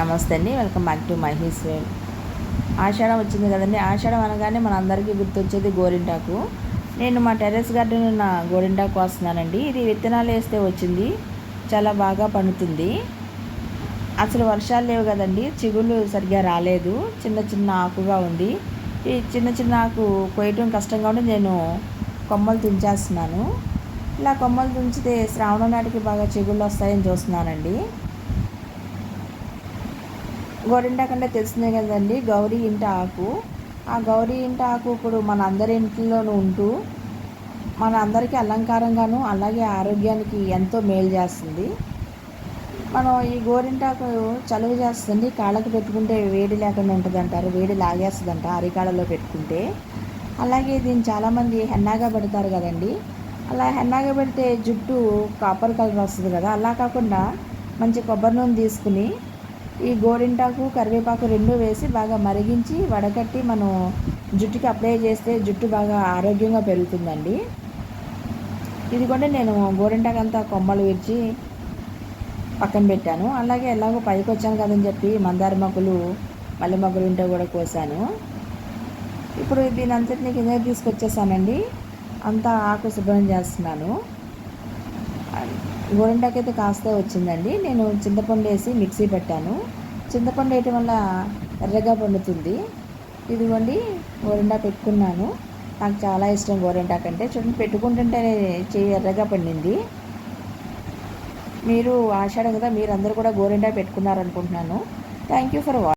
నమస్తే అండి, welcome back to my హిస్వేల్. ఆషాఢం వచ్చింది కదండి. ఆషాఢం అనగానే మన అందరికీ గుర్తొచ్చేది గోరింటాకు. నేను మా టెర్రస్ గార్డెన్ ఉన్న గోరింటాకు వస్తున్నానండి. ఇది విత్తనాలు వేస్తే వచ్చింది, చాలా బాగా పండుతుంది. అసలు వర్షాలు లేవు కదండి, చిగుళ్ళు సరిగ్గా రాలేదు, చిన్న చిన్న ఆకుగా ఉంది. ఈ చిన్న చిన్న ఆకు కొయ్యటం కష్టంగా ఉండి నేను కొమ్మలు తుంచేస్తున్నాను. ఇలా కొమ్మలు తుంచితే శ్రావణం నాటికి బాగా చిగుళ్ళు వస్తాయని చూస్తున్నానండి. గోరింటాకు అంటే తెలిసిందే కదండి, గౌరీ ఇంట ఆకు. ఆ గౌరీ ఇంట ఆకు ఇప్పుడు మన అందరి ఇంట్లోనూ ఉంటూ మన అందరికీ అలంకారంగాను అలాగే ఆరోగ్యానికి ఎంతో మేలు చేస్తుంది. మనం ఈ గోరింటాకు చలువ చేస్తుంది, కాళ్ళకి పెట్టుకుంటే వేడి లేకుండా ఉంటుంది అంటారు, వేడి లాగేస్తుందంట అరికాళ్ళలో పెట్టుకుంటే. అలాగే దీన్ని చాలామంది హెన్నాగా పెడతారు కదండి. అలా హెన్నాగా పెడితే జుట్టు కాపర్ కలర్ వస్తుంది కదా, అలా కాకుండా మంచి కొబ్బరి నూనె తీసుకుని ఈ గోరింటాకు కరివేపాకు రెండు వేసి బాగా మరిగించి వడకట్టి మనం జుట్టుకి అప్లై చేస్తే జుట్టు బాగా ఆరోగ్యంగా పెరుగుతుందండి. ఇది కూడా నేను గోరింటాకు అంతా కొమ్మలు విరిచి పక్కన పెట్టాను. అలాగే ఎలాగో పైకి వచ్చాను కదని చెప్పి మందార మొక్కలు మల్లె మొక్కలు ఉంటే కూడా కోసాను. ఇప్పుడు దీని అంతటినీ కిందకి తీసుకొచ్చేసానండి. అంతా ఆకు శుభ్రం చేస్తున్నాను. గోరింటాకు అయితే కాస్త వచ్చిందండి. నేను చింతపండు వేసి మిక్సీ పెట్టాను. చింతపండు వేయటం వల్ల ఎర్రగా పండుతుంది. ఇదిగోండి గోరింటాకు పెట్టుకున్నాను. నాకు చాలా ఇష్టం గోరింటాకు అంటే. చూడండి, పెట్టుకుంటుంటే చెయ్యి ఎర్రగా పండింది. మీరు ఆషాఢం కదా, మీరు అందరూ కూడా గోరింటాకు పెట్టుకున్నారనుకుంటున్నాను. Thank you for watching.